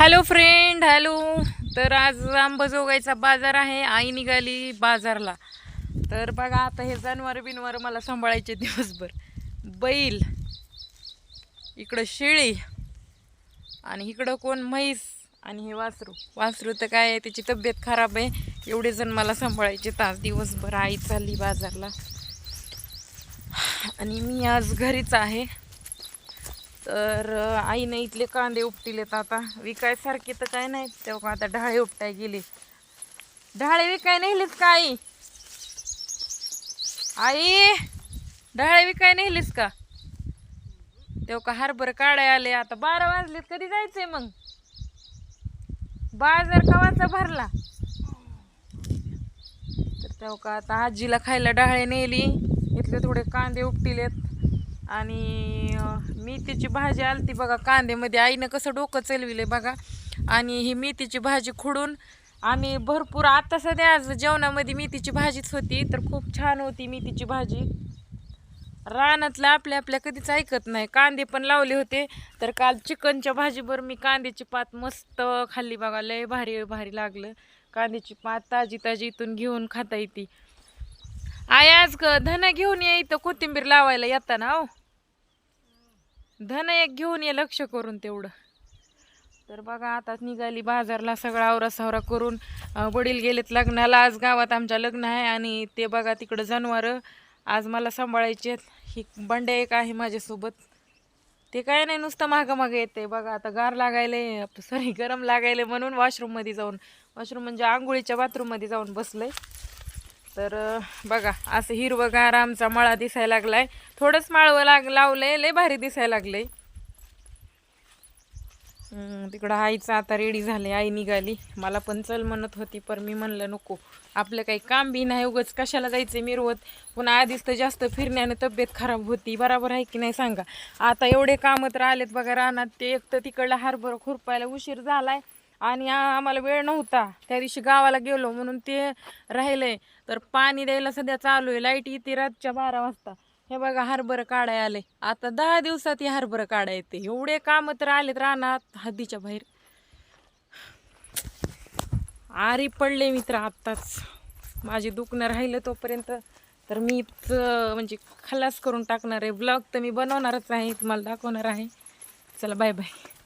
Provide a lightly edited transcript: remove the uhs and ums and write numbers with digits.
Hello friend, hello. तर आज अंबाजोगाईचा बाजार आहे. आई निघाली बाजारला. तर बघा आता हे जनावर बिनवर मला सांभाळायचे दिवसभर. बैल, इकडं शेळी आणि इकडं कोण म्हैस आणि हे वासरू. वासरू तर काय त्याची तब्येत खराब आहे. एवढे जण मला सांभाळायचे तास दिवसभर. आई चालली बाजारला आणि मी आज घरीच आहे. तर आईने इथले कांदे उपटिलेत आता. विकायसारखे तर काय नाही, तेव्हा आता ढाळे उपटाय गेले. ढाळे विकाय नेलीस का आई? आई, ढाळे विकाय नेलीस का? तेव्हा का हरभर काढाय आले. आता 12 वाजलेत, कधी जायचंय मग? बाजार कवाचा भरला? तर तेव्हा का आता आजीला खायला ढाळे नेली. इथले थोडे कांदे उपटिलेत आणि मेथीची भाजी आलती बघा कांद्यामध्ये. आईनं कसं डोकं चलविले बघा. आणि ही मेथीची भाजी खुडून आम्ही भरपूर, आता सध्या आज जेवणामध्ये मेथीची भाजीच होती. तर खूप छान होती मेथीची भाजी. रानातलं आपल्या कधीच ऐकत नाही. कांदे पण लावले होते. तर काल चिकनच्या भाजीवर मी कांद्याची पात मस्त खाल्ली बघा. लय भारी भारी लागलं. कांद्याची पात ताजी ताजी इथून घेऊन खाता येते. आई आज धन घेऊन ये इथं कोथिंबीर लावायला येताना. हो, धन एक घेऊन ये, लक्ष करून तेवढं. तर बघा आता निघाली बाजारला. सगळा आवरासावरा करून. वडील गेलेत लग्नाला. आज गावात आमच्या लग्न आहे आणि ते बघा तिकडं जनावरं आज मला सांभाळायचे. ही बंड्या एक आहे माझ्यासोबत. ते काय नाही, नुसतं मागं मागं येते बघा. आता गार लागायले, सॉरी गरम लागायले म्हणून वॉशरूममध्ये जाऊन, वॉशरूम म्हणजे आंघोळीच्या बाथरूममध्ये जाऊन बसलंय. तर बघा असं हिरवगार आमचा मळा दिसायला लागलाय. थोडंच माळवं लावलंय, लय भारी दिसायला लागलंय. तिकडं आईचं आता रेडी झाले. आई निघाली. मला पण चल म्हणत होती, पण मी म्हणलं नको, आपलं काही काम बी नाही, उगाच कशाला जायचं मिरवत. पुन्हा आधीच तर जास्त फिरण्याने तब्येत खराब होती. बरोबर आहे की नाही सांगा? आता एवढे कामं तर आलेत बघा रानात. ते एक तर तिकडला हरभरा खुरपायला उशीर झालाय आणि आम्हाला वेळ नव्हता. त्या दिवशी गावाला गेलो म्हणून ते राहिलंय. तर पाणी द्यायला सध्या चालू आहे. लाईट येते रातच्या 12 वाजता. हे बघा हरभरा काढाय आले. आता 10 दिवसात हे हरभरा काढाय येते. एवढे काम तर आलेत रानात हद्दीच्या बाहेर. आरी पडले मित्र आत्ताच. माझे दुखणं राहिलं तोपर्यंत तर मी म्हणजे खलास करून टाकणार आहे. ब्लॉग तर मी बनवणारच आहे, तुम्हाला दाखवणार आहे. चला बाय बाय.